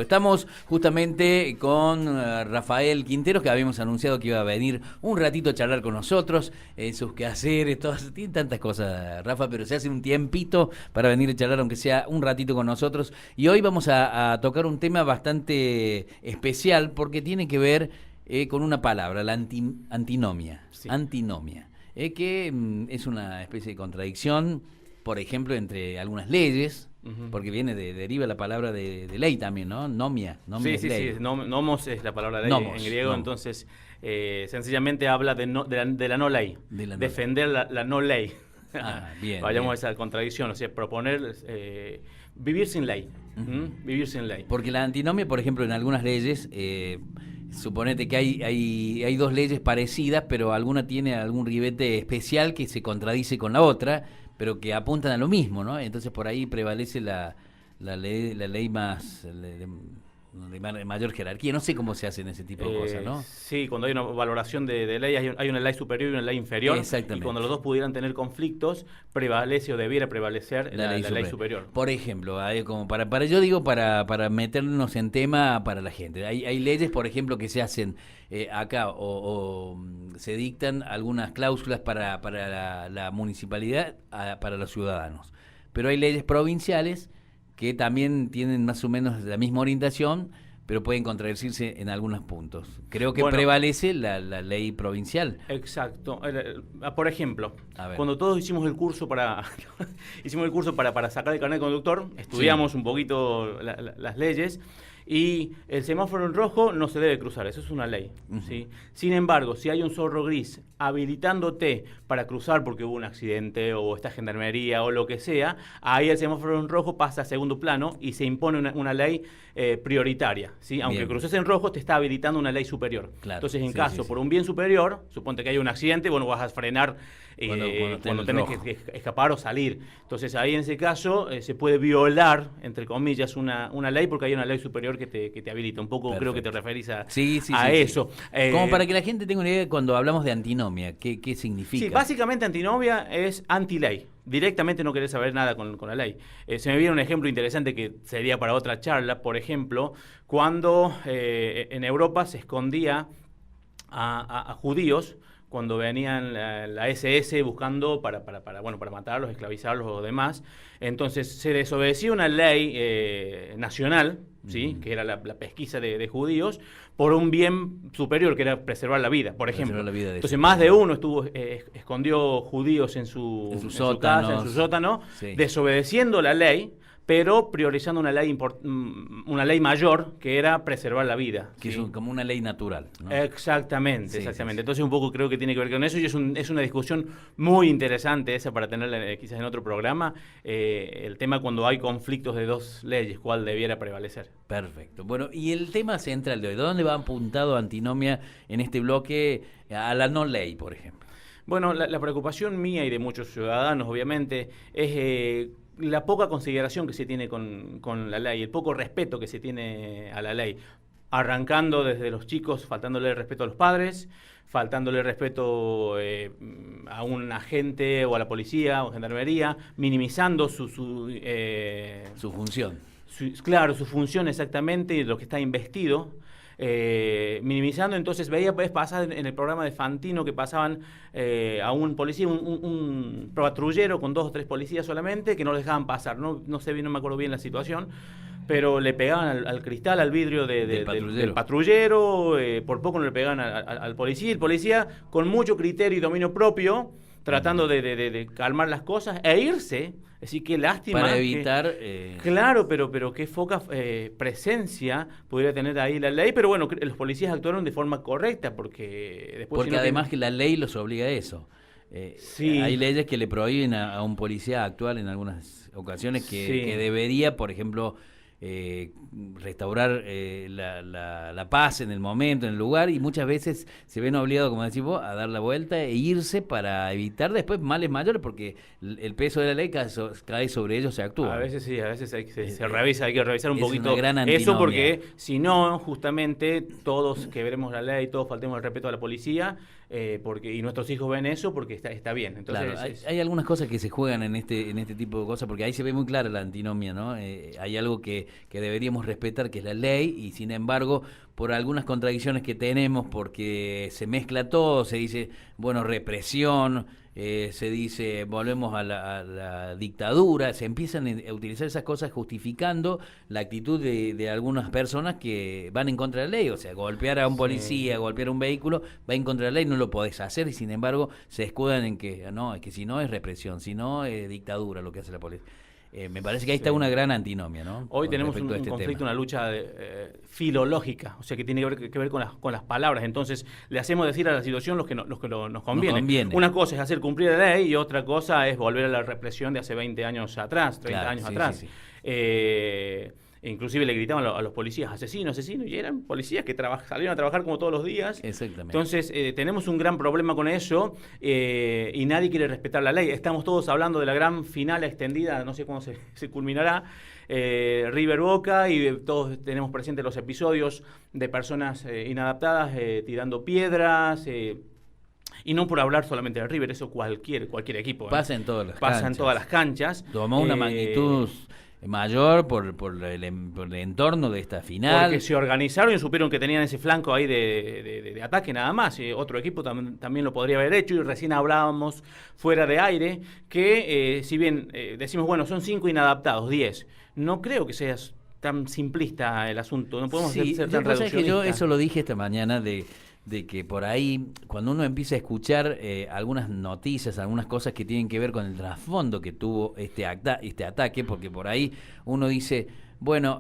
Estamos justamente con Rafael Quinteros, que habíamos anunciado que iba a venir un ratito a charlar con nosotros, sus quehaceres, tiene tantas cosas, Rafa, pero se hace un tiempito para venir a charlar, aunque sea un ratito con nosotros. Y hoy vamos a tocar un tema bastante especial, porque tiene que ver con una palabra, la antinomia. Sí. Antinomia, que es una especie de contradicción, por ejemplo, entre algunas leyes. Porque deriva la palabra de ley también, ¿no? Nomia es ley. Sí, nomos es la palabra ley nomos, en griego, entonces sencillamente habla de la no ley, defender la no ley. Bien. Vayamos bien. a esa contradicción, o sea, proponer vivir sin ley, vivir sin ley. Porque la antinomia, por ejemplo, en algunas leyes, suponete que hay dos leyes parecidas, pero alguna tiene algún ribete especial que se contradice con la otra, pero que apuntan a lo mismo, ¿no? Entonces por ahí prevalece la ley más de mayor jerarquía. No sé cómo se hacen ese tipo de cosas, ¿no? Sí, cuando hay una valoración de ley, hay una ley superior y una ley inferior. Exactamente. Y cuando los dos pudieran tener conflictos, prevalece o debiera prevalecer la ley superior. Por ejemplo, como para meternos en tema para la gente. Hay leyes, por ejemplo, que se hacen acá o se dictan algunas cláusulas para la municipalidad, para los ciudadanos. Pero hay leyes provinciales que también tienen más o menos la misma orientación, pero pueden contradecirse en algunos puntos. Creo que prevalece la ley provincial. Exacto. Por ejemplo, cuando todos hicimos el curso para sacar el carnet de conductor, estudiamos un poquito las leyes, y el semáforo en rojo no se debe cruzar, eso es una ley. ¿Sí? Sin embargo, si hay un zorro gris habilitándote para cruzar porque hubo un accidente o está gendarmería o lo que sea, ahí el semáforo en rojo pasa a segundo plano y se impone una ley prioritaria. ¿Sí? Aunque cruces en rojo, te está habilitando una ley superior. Claro. Entonces, en caso por un bien superior, suponte que hay un accidente, bueno, vas a frenar cuando tenés que escapar o salir. Entonces, ahí en ese caso se puede violar, entre comillas, una ley porque hay una ley superior que te habilita. Un poco creo que te referís a eso. Como para que la gente tenga una idea cuando hablamos de antinomia, ¿qué significa? Sí, básicamente antinomia es anti-ley. Directamente no querés saber nada con la ley. Se me viene un ejemplo interesante que sería para otra charla. Por ejemplo, cuando en Europa se escondía a judíos cuando venían la SS buscando para matarlos, esclavizarlos o demás. Entonces se desobedecía una ley nacional, ¿sí? Que era la pesquisa de judíos, por un bien superior, que era preservar la vida, por ejemplo. Entonces más de uno escondió judíos en su casa, en su sótano, desobedeciendo la ley, pero priorizando una ley mayor, que era preservar la vida. Que ¿sí? Es como una ley natural, ¿no? Exactamente. Entonces un poco creo que tiene que ver con eso, y es una discusión muy interesante esa para tenerla quizás en otro programa, el tema cuando hay conflictos de dos leyes, cuál debiera prevalecer. Perfecto. Bueno, y el tema central de hoy, ¿de dónde va apuntado antinomia en este bloque a la no ley, por ejemplo? Bueno, la preocupación mía y de muchos ciudadanos, obviamente, es la poca consideración que se tiene con la ley, el poco respeto que se tiene a la ley, arrancando desde los chicos, faltándole el respeto a los padres, faltándole respeto a un agente o a la policía o gendarmería, minimizando su función. Su función exactamente, y lo que está investido. Minimizando. Entonces veía pasar en el programa de Fantino que pasaban a un policía, un patrullero con 2 o 3 policías solamente, que no lo dejaban pasar. No sé bien, no me acuerdo bien la situación, pero le pegaban al cristal, al vidrio del patrullero, por poco no le pegaban al policía. El policía, con mucho criterio y dominio propio, tratando de calmar las cosas e irse. Así que lástima. Para evitar... Claro, pero qué poca presencia pudiera tener ahí la ley. Pero bueno, los policías actuaron de forma correcta porque después... Porque además que la ley los obliga a eso. Hay leyes que le prohíben a un policía actuar en algunas ocasiones que debería, por ejemplo... restaurar la paz en el momento, en el lugar, y muchas veces se ven obligados, como decís vos, a dar la vuelta e irse para evitar después males mayores, porque el peso de la ley cae sobre ellos, se actúa. A veces sí, a veces hay que revisar un poquito eso, porque si no, justamente todos quebremos la ley, todos faltemos el respeto a la policía, y nuestros hijos ven eso porque está bien. Entonces, claro, hay algunas cosas que se juegan en este tipo de cosas, porque ahí se ve muy clara la antinomia, ¿no? Hay algo que deberíamos respetar, que es la ley, y sin embargo, por algunas contradicciones que tenemos, porque se mezcla todo, se dice, bueno, represión, se dice, volvemos a la dictadura, se empiezan a utilizar esas cosas justificando la actitud de algunas personas que van en contra de la ley, o sea, golpear a un policía, golpear a un vehículo, va en contra de la ley, no lo podés hacer, y sin embargo se escudan en que, no, es que si no es represión, si no es dictadura lo que hace la policía. Me parece que ahí está una gran antinomia, ¿no? Hoy tenemos un conflicto, una lucha filológica, o sea, que tiene que ver con las palabras. Entonces, le hacemos decir a la situación lo que nos conviene. Una cosa es hacer cumplir la ley y otra cosa es volver a la represión de hace 20 años atrás, 30 años atrás. Sí. Inclusive le gritaban a los policías, asesino, y eran policías que salieron a trabajar como todos los días. Exactamente. Entonces, tenemos un gran problema con eso y nadie quiere respetar la ley. Estamos todos hablando de la gran final extendida, no sé cuándo se culminará, River Boca, y todos tenemos presentes los episodios de personas inadaptadas tirando piedras. Y no por hablar solamente de River, eso cualquier equipo. Pasa en todas las canchas. Pasa en todas las canchas. Tomó una magnitud mayor por el entorno de esta final. Porque se organizaron y supieron que tenían ese flanco ahí de ataque nada más. Otro equipo también lo podría haber hecho, y recién hablábamos fuera de aire que si bien decimos, bueno, son 5 inadaptados, 10, no creo que sea tan simplista el asunto, no podemos ser tan reduccionistas. Que yo eso lo dije esta mañana de que por ahí, cuando uno empieza a escuchar algunas noticias, algunas cosas que tienen que ver con el trasfondo que tuvo este ataque, porque por ahí uno dice, bueno,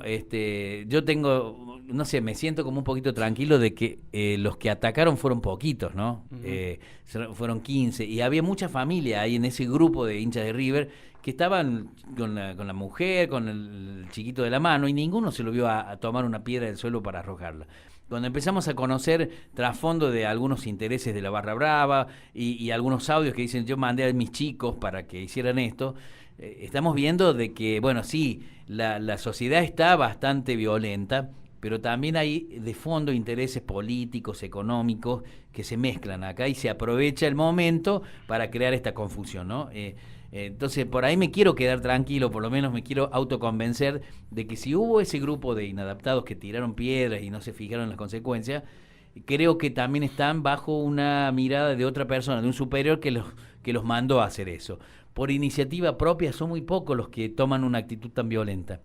yo tengo, no sé, me siento como un poquito tranquilo de que los que atacaron fueron poquitos, ¿no? Uh-huh. Fueron 15, y había mucha familia ahí en ese grupo de hinchas de River que estaban con la mujer, con el chiquito de la mano, y ninguno se lo vio a tomar una piedra del suelo para arrojarla. Cuando empezamos a conocer trasfondo de algunos intereses de la Barra Brava y algunos audios que dicen, yo mandé a mis chicos para que hicieran esto, estamos viendo de que, bueno, sí, la sociedad está bastante violenta, pero también hay de fondo intereses políticos, económicos, que se mezclan acá y se aprovecha el momento para crear esta confusión, ¿no? Entonces, por ahí me quiero quedar tranquilo, por lo menos me quiero autoconvencer de que si hubo ese grupo de inadaptados que tiraron piedras y no se fijaron en las consecuencias, creo que también están bajo una mirada de otra persona, de un superior que los mandó a hacer eso. Por iniciativa propia son muy pocos los que toman una actitud tan violenta.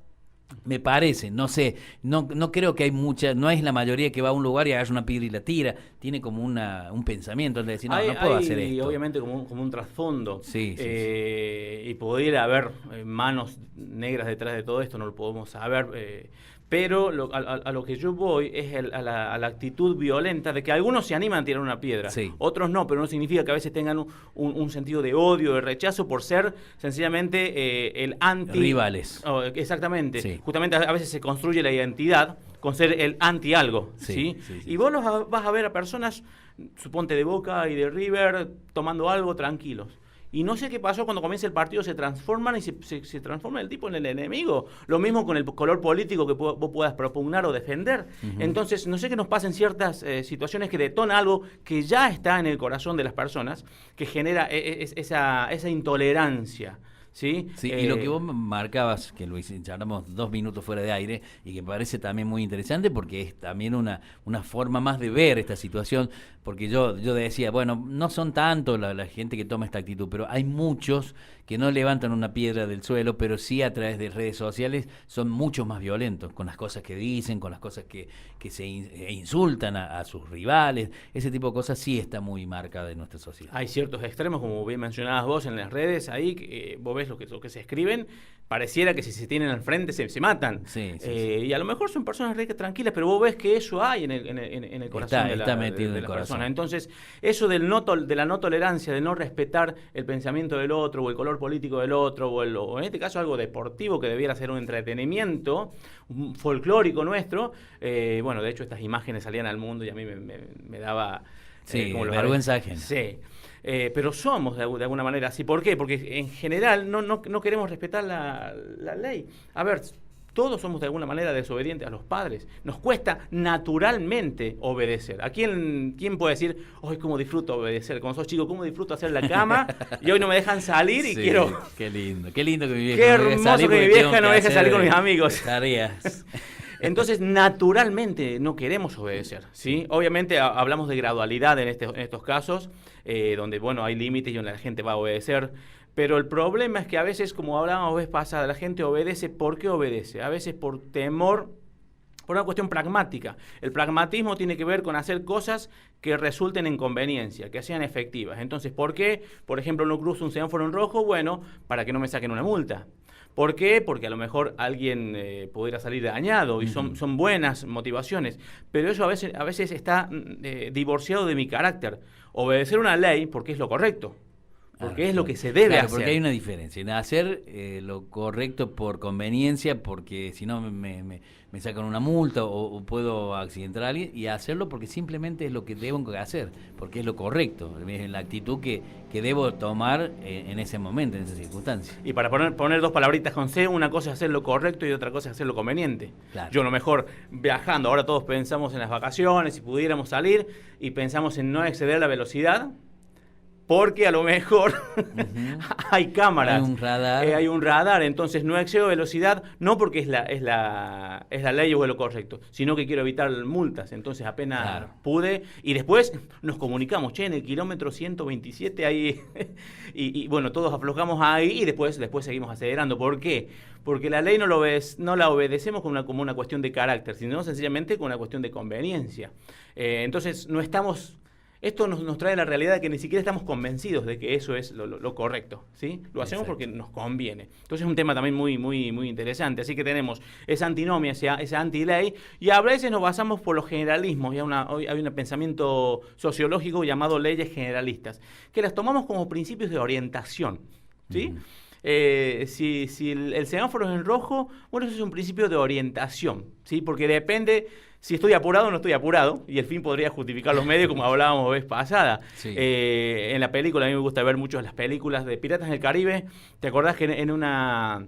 Me parece, no sé, no creo que hay mucha, no es la mayoría que va a un lugar y agarra una piedra y la tira, tiene como un pensamiento de decir, no puedo hacer esto. Y obviamente como un trasfondo, sí. Y podría haber manos negras detrás de todo esto, no lo podemos saber, pero a lo que yo voy es a la actitud violenta de que algunos se animan a tirar una piedra, sí. Otros no, pero no significa que a veces tengan un sentido de odio, de rechazo por ser sencillamente el anti... Rivales. Exactamente. Sí. Justamente a veces se construye la identidad con ser el anti algo, ¿sí? Y vos vas a ver a personas, suponte de Boca y de River, tomando algo tranquilos. Y no sé qué pasó cuando comienza el partido, se transforman y se transforma el tipo en el enemigo. Lo mismo con el color político que vos puedas propugnar o defender. Uh-huh. Entonces, no sé qué nos pasa en ciertas situaciones que detona algo que ya está en el corazón de las personas, que genera esa intolerancia. ¿Sí? Sí, y lo que vos marcabas, que lo charlamos 2 minutos fuera de aire, y que me parece también muy interesante porque es también una forma más de ver esta situación, porque yo decía, bueno, no son tanto la gente que toma esta actitud, pero hay muchos que no levantan una piedra del suelo, pero sí a través de redes sociales son mucho más violentos, con las cosas que dicen, con las cosas que se insultan a sus rivales, ese tipo de cosas sí está muy marcada en nuestra sociedad. Hay ciertos extremos, como bien mencionabas vos en las redes, ahí que vos ves lo que se escriben, pareciera que si se tienen al frente se matan. Sí. Y a lo mejor son personas tranquilas, pero vos ves que eso hay en el corazón está metido de en el corazón. Persona. Entonces, eso de la no tolerancia, de no respetar el pensamiento del otro o el color político del otro, o en este caso algo deportivo que debiera ser un entretenimiento folclórico nuestro, bueno, de hecho estas imágenes salían al mundo y a mí me daba... vergüenza ajena. Sí. Pero somos de alguna manera así. ¿Por qué? Porque en general no queremos respetar la ley. A ver, todos somos de alguna manera desobedientes a los padres. Nos cuesta naturalmente obedecer. ¿A quién puede decir, hoy cómo disfruto obedecer? Cuando sos chico, cómo disfruto hacer la cama y hoy no me dejan salir y quiero... Qué lindo que mi vieja qué hermoso que mi vieja no me deja salir con mis amigos. Tareas. Entonces, naturalmente no queremos obedecer, ¿sí? Obviamente hablamos de gradualidad en estos casos, donde, bueno, hay límites y donde la gente va a obedecer. Pero el problema es que a veces, como hablábamos vez pasada, la gente obedece. ¿Por qué obedece? A veces por temor, por una cuestión pragmática. El pragmatismo tiene que ver con hacer cosas que resulten en conveniencia, que sean efectivas. Entonces, ¿por qué? Por ejemplo, no cruzo un semáforo en rojo, bueno, para que no me saquen una multa. ¿Por qué? Porque a lo mejor alguien pudiera salir dañado y son buenas motivaciones. Pero eso a veces está divorciado de mi carácter. Obedecer una ley porque es lo correcto. Porque es lo que se debe hacer. Porque hay una diferencia en hacer lo correcto por conveniencia, porque si no me sacan una multa o puedo accidentar a alguien, y hacerlo porque simplemente es lo que debo hacer, porque es lo correcto, es la actitud que debo tomar en ese momento, en esa circunstancia. Y para poner dos palabritas con C, una cosa es hacer lo correcto y otra cosa es hacer lo conveniente. Claro. Yo a lo mejor viajando, ahora todos pensamos en las vacaciones, si pudiéramos salir, y pensamos en no exceder la velocidad, porque a lo mejor hay cámaras, hay un radar, entonces no excedo velocidad, no porque es la ley o es lo correcto, sino que quiero evitar multas, entonces apenas pude, y después nos comunicamos, en el kilómetro 127 ahí, y bueno, todos aflojamos ahí y después seguimos acelerando. ¿Por qué? Porque la ley no la obedecemos como una cuestión de carácter, sino sencillamente como una cuestión de conveniencia. Entonces no estamos... Esto nos trae la realidad de que ni siquiera estamos convencidos de que eso es lo correcto, ¿sí? Lo hacemos porque nos conviene. Entonces es un tema también muy, muy, muy interesante. Así que tenemos esa antinomia, esa anti-ley, y a veces nos basamos por los generalismos. Y hay un pensamiento sociológico llamado leyes generalistas, que las tomamos como principios de orientación, ¿sí? Si el semáforo es en rojo, bueno, eso es un principio de orientación, ¿sí? Porque depende... si estoy apurado o no estoy apurado, y el fin podría justificar los medios, como hablábamos vez pasada. Sí. En la película, a mí me gusta ver mucho las películas de Piratas del Caribe. ¿Te acordás que en una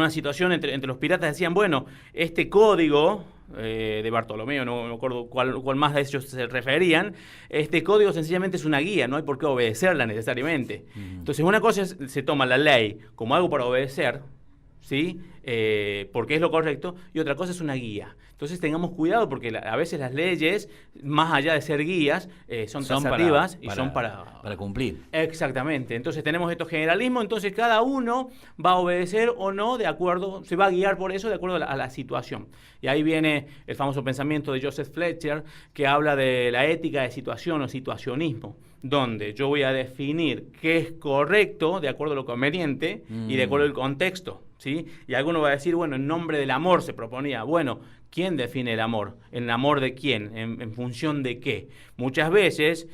situación entre los piratas decían, bueno, este código de Bartolomeo, no me acuerdo cuál más de ellos se referían, este código sencillamente es una guía, no hay por qué obedecerla necesariamente. Entonces, una cosa es, se toma la ley como algo para obedecer, ¿sí? Porque es lo correcto, y otra cosa es una guía. Entonces tengamos cuidado porque a veces las leyes, más allá de ser guías, son taxativas y son para cumplir. Exactamente. Entonces tenemos estos generalismos, entonces cada uno va a obedecer o no de acuerdo, se va a guiar por eso de acuerdo a la situación. Y ahí viene el famoso pensamiento de Joseph Fletcher, que habla de la ética de situación o situacionismo, donde yo voy a definir qué es correcto de acuerdo a lo conveniente y de acuerdo al contexto, ¿sí? Y alguno va a decir, bueno, en nombre del amor se proponía, bueno, ¿quién define el amor? ¿El amor de quién? ¿En función de qué? Muchas veces,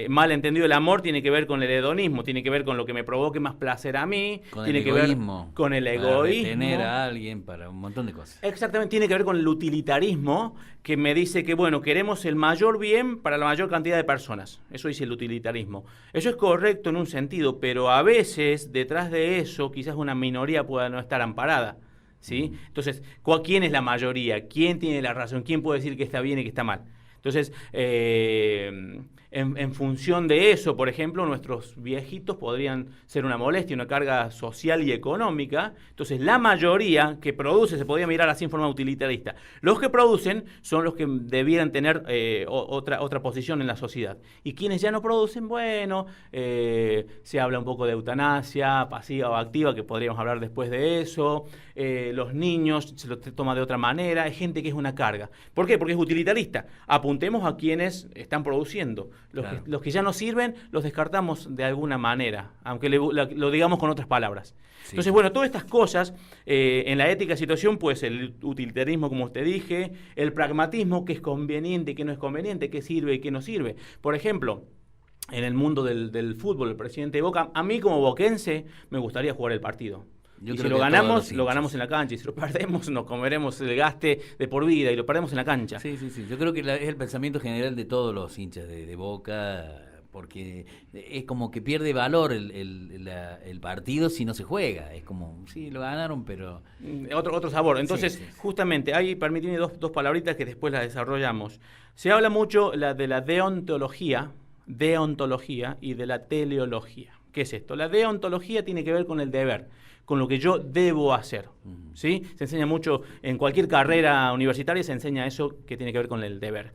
mal entendido, el amor tiene que ver con el hedonismo, tiene que ver con lo que me provoque más placer a mí, tiene que ver con el egoísmo. Para retener a alguien, para un montón de cosas. Exactamente, tiene que ver con el utilitarismo, que me dice que, bueno, queremos el mayor bien para la mayor cantidad de personas. Eso dice el utilitarismo. Eso es correcto en un sentido, pero a veces, detrás de eso, quizás una minoría pueda no estar amparada, ¿sí? Entonces, ¿quién es la mayoría? ¿Quién tiene la razón? ¿Quién puede decir que está bien y que está mal? Entonces, en función de eso, por ejemplo, nuestros viejitos podrían ser una molestia, una carga social y económica. Entonces, la mayoría que produce, se podría mirar así en forma utilitarista. Los que producen son los que debieran tener otra posición en la sociedad. Y quienes ya no producen, bueno, se habla un poco de eutanasia, pasiva o activa, que podríamos hablar después de eso. Los niños se lo toma de otra manera. Hay gente que es una carga. ¿Por qué? Porque es utilitarista. Apuntemos a quienes están produciendo. Los que ya no sirven, los descartamos de alguna manera, aunque lo digamos con otras palabras. Sí. Entonces, bueno, todas estas cosas, en la ética de situación, pues el utilitarismo, como te dije, el pragmatismo, qué es conveniente, qué no es conveniente, qué sirve y qué no sirve. Por ejemplo, en el mundo del fútbol, el presidente de Boca, a mí como boquense me gustaría jugar el partido. Y si lo ganamos en la cancha. Y si lo perdemos, nos comeremos el gaste de por vida y lo perdemos en la cancha. Sí. Yo creo que es el pensamiento general de todos los hinchas de Boca, porque es como que pierde valor el partido si no se juega. Es como, sí, lo ganaron, pero... Otro sabor. Entonces, sí. justamente, ahí permíteme dos palabritas que después las desarrollamos. Se habla mucho de la deontología y de la teleología. ¿Qué es esto? La deontología tiene que ver con el deber, con lo que yo debo hacer, ¿sí? Se enseña mucho, en cualquier carrera universitaria se enseña eso que tiene que ver con el deber.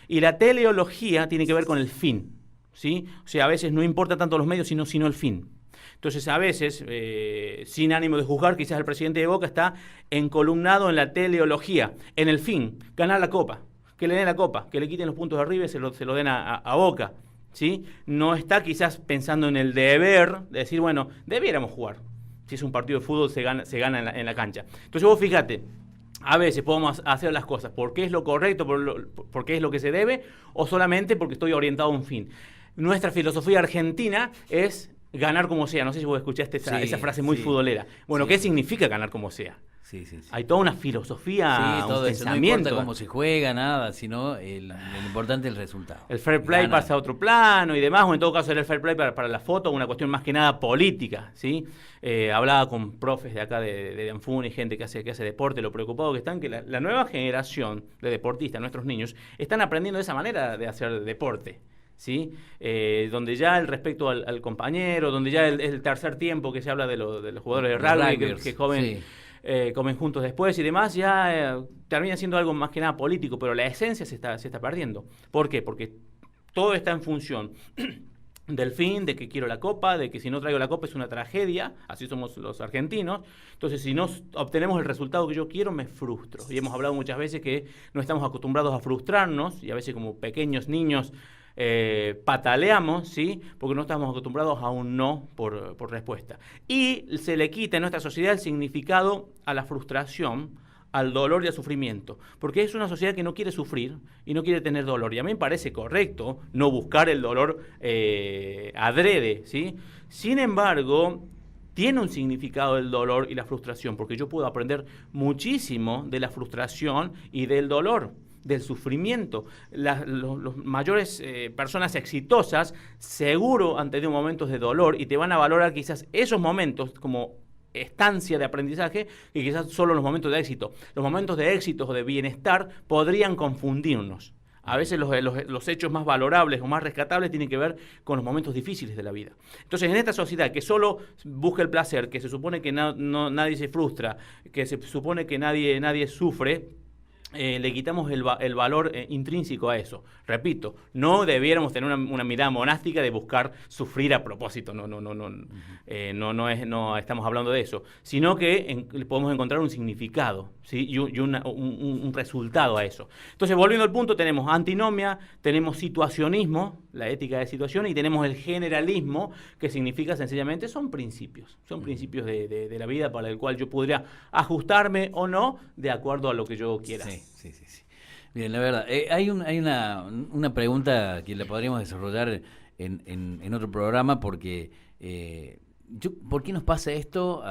Y la teleología tiene que ver con el fin, ¿sí? O sea, a veces no importa tanto los medios, sino el fin. Entonces, a veces, sin ánimo de juzgar, quizás el presidente de Boca está encolumnado en la teleología, en el fin, ganar la Copa, que le den la Copa, que le quiten los puntos de arriba y se lo den a Boca, ¿sí? No está quizás pensando en el deber de decir, bueno, debiéramos jugar. Si es un partido de fútbol, se gana en la cancha. Entonces vos fíjate, a veces podemos hacer las cosas porque es lo correcto, porque es lo que se debe, o solamente porque estoy orientado a un fin. Nuestra filosofía argentina es ganar como sea. No sé si vos escuchaste esa frase muy futbolera. Bueno, ¿qué significa ganar como sea? Sí. Hay toda una filosofía, todo un eso. pensamiento. No importa cómo se juega, nada, sino lo importante es el resultado. El fair play pasa a otro plano y demás, o en todo caso era el fair play para la foto, una cuestión más que nada política, ¿sí? Hablaba con profes de acá de Anfuni, gente que hace deporte, lo preocupado que están, que la nueva generación de deportistas, nuestros niños, están aprendiendo de esa manera de hacer deporte, ¿sí? Donde ya el respeto al compañero, donde ya el tercer tiempo que se habla de los jugadores de rugby que comen juntos después y demás, ya termina siendo algo más que nada político, pero la esencia se está perdiendo. ¿Por qué? Porque todo está en función del fin, de que quiero la Copa, de que si no traigo la Copa es una tragedia, así somos los argentinos. Entonces, si no obtenemos el resultado que yo quiero, me frustro. Y hemos hablado muchas veces que no estamos acostumbrados a frustrarnos, y a veces como pequeños niños pataleamos, ¿sí? Porque no estamos acostumbrados a un no por respuesta. Y se le quita en nuestra sociedad el significado a la frustración, al dolor y al sufrimiento, porque es una sociedad que no quiere sufrir y no quiere tener dolor, y a mí me parece correcto no buscar el dolor adrede, ¿sí? Sin embargo, tiene un significado el dolor y la frustración, porque yo puedo aprender muchísimo de la frustración y del dolor, del sufrimiento. Los mayores personas exitosas seguro han tenido momentos de dolor y te van a valorar quizás esos momentos como estancia de aprendizaje y quizás solo los momentos de éxito. Los momentos de éxito o de bienestar podrían confundirnos. A veces los hechos más valorables o más rescatables tienen que ver con los momentos difíciles de la vida. Entonces, en esta sociedad que solo busca el placer, que se supone que nadie se frustra, que se supone que nadie sufre, le quitamos el valor intrínseco a eso. Repito, no debiéramos tener una mirada monástica de buscar sufrir a propósito. No estamos hablando de eso, sino que podemos encontrar un significado, ¿sí? y un resultado a eso. Entonces, volviendo al punto, tenemos antinomia, tenemos situacionismo, la ética de situación, y tenemos el generalismo, que significa sencillamente son principios de la vida para el cual yo podría ajustarme o no de acuerdo a lo que yo quiera. Sí. Bien, la verdad, hay una pregunta que la podríamos desarrollar en otro programa, porque ¿por qué nos pasa esto?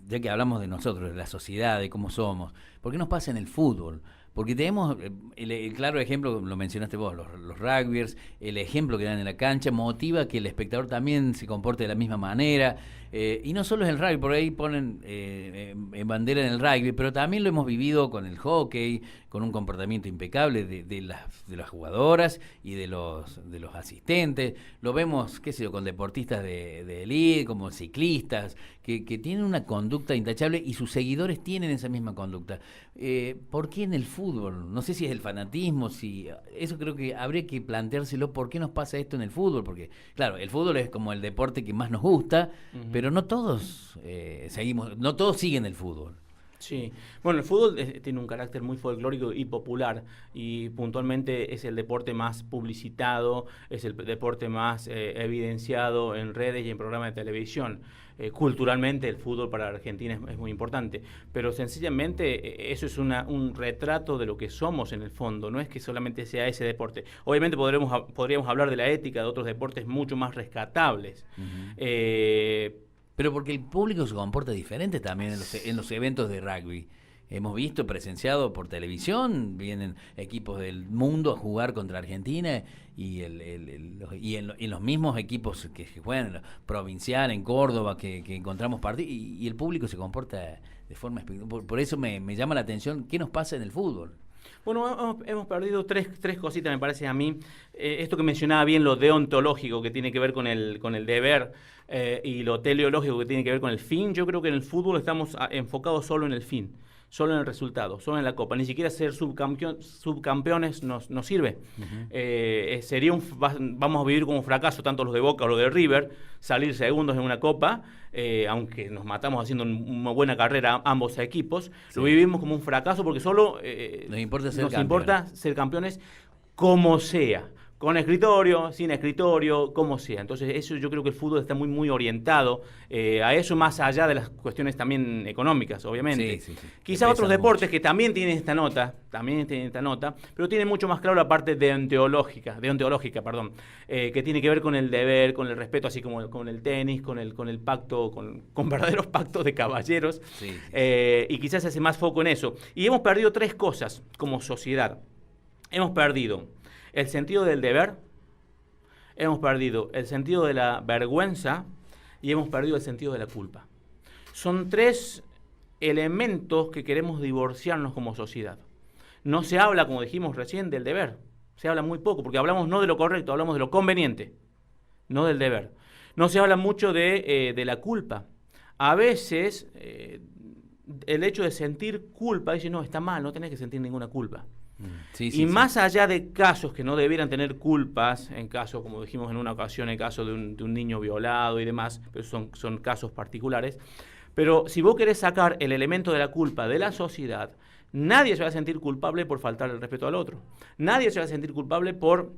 Ya que hablamos de nosotros, de la sociedad, de cómo somos, ¿por qué nos pasa en el fútbol? Porque tenemos el claro ejemplo, lo mencionaste vos, los rugbyers, el ejemplo que dan en la cancha motiva que el espectador también se comporte de la misma manera, y no solo es el rugby, por ahí ponen en bandera en el rugby, pero también lo hemos vivido con el hockey, con un comportamiento impecable de las jugadoras y de los asistentes. Lo vemos, qué sé yo, con deportistas de elite, como ciclistas, que tienen una conducta intachable y sus seguidores tienen esa misma conducta. ¿Por qué en el fútbol? No sé si es el fanatismo, eso creo que habría que planteárselo. ¿Por qué nos pasa esto en el fútbol? Porque, claro, el fútbol es como el deporte que más nos gusta, pero no todos no todos siguen el fútbol. Sí, bueno, el fútbol tiene un carácter muy folclórico y popular, y puntualmente es el deporte más publicitado, es el deporte más evidenciado en redes y en programas de televisión. Culturalmente el fútbol para Argentina es muy importante, pero sencillamente eso es un retrato de lo que somos en el fondo, no es que solamente sea ese deporte. Obviamente podríamos hablar de la ética de otros deportes mucho más rescatables. Pero porque el público se comporta diferente también en los eventos de rugby. hemos visto, presenciado por televisión, vienen equipos del mundo a jugar contra Argentina y en los mismos equipos que juegan en provincial, en Córdoba, que encontramos partidos, y el público se comporta de forma espectacular. Por eso me llama la atención qué nos pasa en el fútbol. Bueno, hemos perdido tres cositas, me parece a mí. Esto que mencionaba bien, lo deontológico, que tiene que ver con el deber, y lo teleológico, que tiene que ver con el fin. Yo creo que en el fútbol estamos enfocados solo en el fin, solo en el resultado, solo en la Copa. Ni siquiera ser subcampeones nos sirve. Sería vamos a vivir como un fracaso, tanto los de Boca o los de River, salir segundos en una Copa, aunque nos matamos haciendo una buena carrera ambos equipos. Sí. Lo vivimos como un fracaso porque solo nos importa ser campeones como sea. Con escritorio, sin escritorio, como sea. Entonces, eso yo creo que el fútbol está muy, muy orientado a eso, más allá de las cuestiones también económicas, obviamente. Sí. Quizá otros deportes mucho, que también tienen esta nota, pero tienen mucho más claro la parte deontológica, que tiene que ver con el deber, con el respeto, así como con el tenis, con el pacto, con verdaderos pactos de caballeros. Sí. Y quizás se hace más foco en eso. Y hemos perdido tres cosas como sociedad. Hemos perdido el sentido del deber, hemos perdido el sentido de la vergüenza y hemos perdido el sentido de la culpa. Son tres elementos que queremos divorciarnos como sociedad. No se habla, como dijimos recién, del deber. Se habla muy poco, porque hablamos no de lo correcto, hablamos de lo conveniente, no del deber. No se habla mucho de la culpa. A veces, el hecho de sentir culpa, dice, no, está mal, no tenés que sentir ninguna culpa. Y más allá de casos que no debieran tener culpas, en caso, como dijimos en una ocasión, en caso de un niño violado y demás, pero son casos particulares, pero si vos querés sacar el elemento de la culpa de la sociedad, nadie se va a sentir culpable por faltar el respeto al otro. Nadie se va a sentir culpable por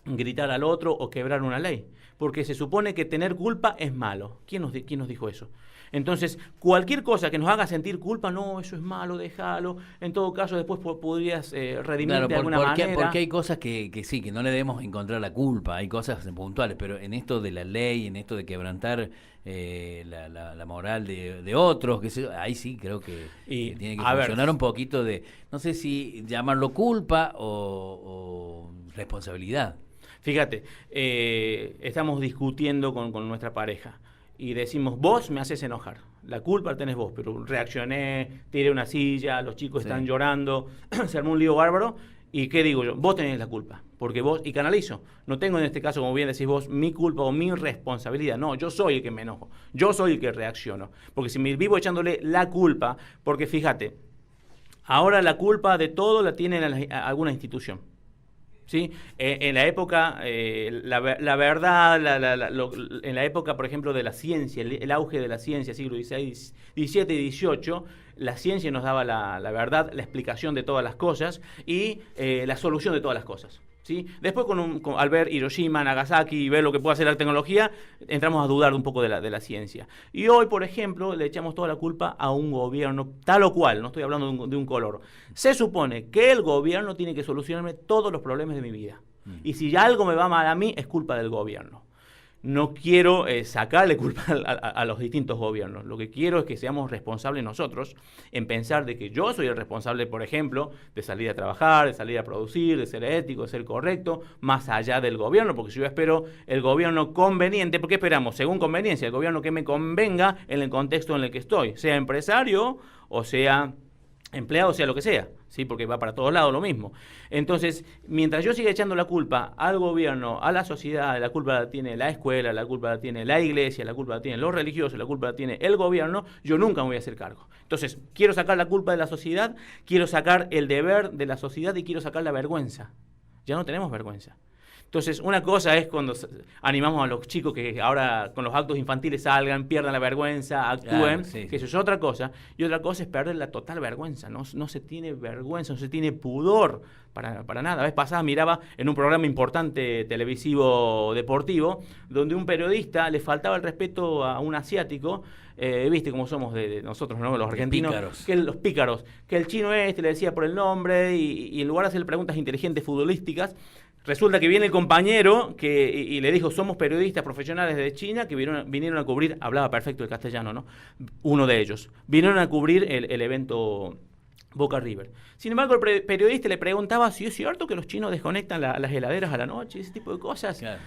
gritar al otro o quebrar una ley, porque se supone que tener culpa es malo. ¿Quién nos dijo eso? Entonces, cualquier cosa que nos haga sentir culpa, no, eso es malo, déjalo. En todo caso, después podrías redimirte de alguna manera. Porque hay cosas que sí, que no le debemos encontrar la culpa, hay cosas puntuales, pero en esto de la ley, en esto de quebrantar la moral de otros, ahí sí creo que tiene que funcionar un poquito de, no sé si llamarlo culpa o responsabilidad. Fíjate, estamos discutiendo con nuestra pareja. Y decimos, vos me haces enojar, la culpa la tenés vos, pero reaccioné, tiré una silla, los chicos están llorando, se armó un lío bárbaro, ¿y qué digo yo? Vos tenés la culpa, porque vos, y canalizo, no tengo en este caso, como bien decís vos, mi culpa o mi responsabilidad, no, yo soy el que me enojo, yo soy el que reacciono, porque si me vivo echándole la culpa, porque fíjate, ahora la culpa de todo la tiene alguna institución. ¿Sí? En la época, la verdad, en la época, por ejemplo, de la ciencia, el auge de la ciencia, siglo XVI, XVII y XVIII, la ciencia nos daba la verdad, la explicación de todas las cosas y la solución de todas las cosas. ¿Sí? Después, al ver Hiroshima, Nagasaki y ver lo que puede hacer la tecnología, entramos a dudar un poco de la ciencia. Y hoy, por ejemplo, le echamos toda la culpa a un gobierno, tal o cual, no estoy hablando de un color. Se supone que el gobierno tiene que solucionarme todos los problemas de mi vida. Y si algo me va mal a mí, es culpa del gobierno. No quiero sacarle culpa a los distintos gobiernos. Lo que quiero es que seamos responsables nosotros en pensar de que yo soy el responsable, por ejemplo, de salir a trabajar, de salir a producir, de ser ético, de ser correcto, más allá del gobierno, porque si yo espero el gobierno conveniente, ¿por qué esperamos? Según conveniencia, el gobierno que me convenga en el contexto en el que estoy, sea empresario o sea empleado, sea lo que sea, ¿sí? Porque va para todos lados lo mismo. Entonces, mientras yo siga echando la culpa al gobierno, a la sociedad, la culpa la tiene la escuela, la culpa la tiene la iglesia, la culpa la tienen los religiosos, la culpa la tiene el gobierno, yo nunca me voy a hacer cargo. Entonces, quiero sacar la culpa de la sociedad, quiero sacar el deber de la sociedad y quiero sacar la vergüenza. Ya no tenemos vergüenza. Entonces, una cosa es cuando animamos a los chicos que ahora con los actos infantiles salgan, pierdan la vergüenza, actúen, que eso es otra cosa. Y otra cosa es perder la total vergüenza. No se tiene vergüenza, no se tiene pudor para nada. La vez pasada miraba en un programa importante televisivo deportivo, donde un periodista le faltaba el respeto a un asiático. Viste cómo somos de nosotros, ¿no? Los argentinos, los pícaros, que el chino le decía por el nombre y en lugar de hacerle preguntas inteligentes futbolísticas, resulta que viene el compañero y le dijo, somos periodistas profesionales de China que vinieron a cubrir, hablaba perfecto el castellano, ¿no? Uno de ellos, vinieron a cubrir el evento Boca River. Sin embargo, el periodista le preguntaba si es cierto que los chinos desconectan las heladeras a la noche, ese tipo de cosas. Claro,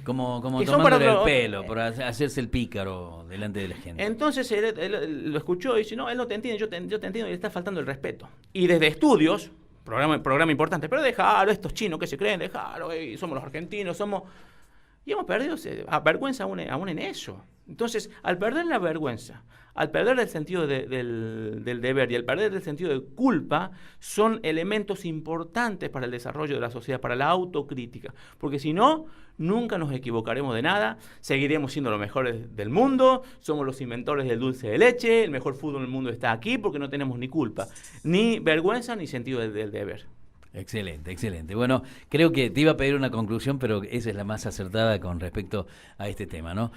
como que son tomándole para el pelo, por hacerse el pícaro delante de la gente. Entonces él lo escuchó y dice, no, él no te entiende, yo te entiendo y le está faltando el respeto. Y desde estudios, programa importante, pero dejalo, estos chinos que se creen, dejalo, somos los argentinos, somos... Y hemos perdido vergüenza aún en eso. Entonces, al perder la vergüenza, al perder el sentido del deber y al perder el sentido de culpa, son elementos importantes para el desarrollo de la sociedad, para la autocrítica. Porque si no, nunca nos equivocaremos de nada, seguiremos siendo los mejores del mundo, somos los inventores del dulce de leche, el mejor fútbol del mundo está aquí porque no tenemos ni culpa, ni vergüenza, ni sentido del deber. Excelente, excelente. Bueno, creo que te iba a pedir una conclusión, pero esa es la más acertada con respecto a este tema, ¿no?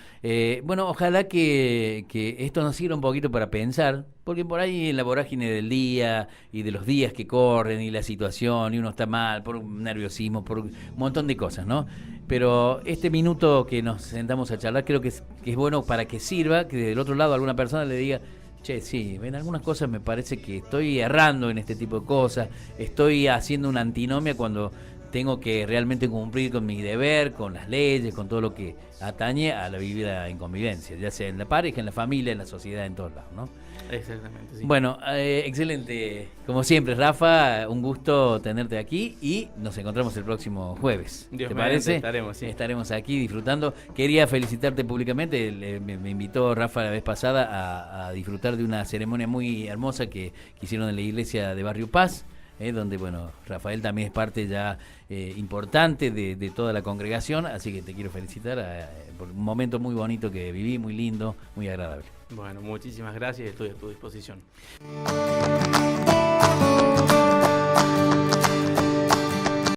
Bueno, ojalá que esto nos sirva un poquito para pensar, porque por ahí en la vorágine del día y de los días que corren y la situación, y uno está mal por un nerviosismo, por un montón de cosas, ¿no? Pero este minuto que nos sentamos a charlar creo que es bueno para que sirva, que del otro lado alguna persona le diga... Che, sí, en algunas cosas me parece que estoy errando en este tipo de cosas, estoy haciendo una antinomia cuando tengo que realmente cumplir con mi deber, con las leyes, con todo lo que atañe a la vida en convivencia, ya sea en la pareja, en la familia, en la sociedad, en todos lados, ¿no? Exactamente, sí. Bueno, excelente. Como siempre, Rafa, un gusto tenerte aquí y nos encontramos el próximo jueves. Dios ¿Te parece? Estaremos, sí. Estaremos aquí disfrutando. Quería felicitarte públicamente. Me invitó Rafa la vez pasada a disfrutar de una ceremonia muy hermosa que hicieron en la iglesia de Barrio Paz. Donde, bueno, Rafael también es parte ya importante de toda la congregación, así que te quiero felicitar por un momento muy bonito que viví, muy lindo, muy agradable. Bueno, muchísimas gracias y estoy a tu disposición.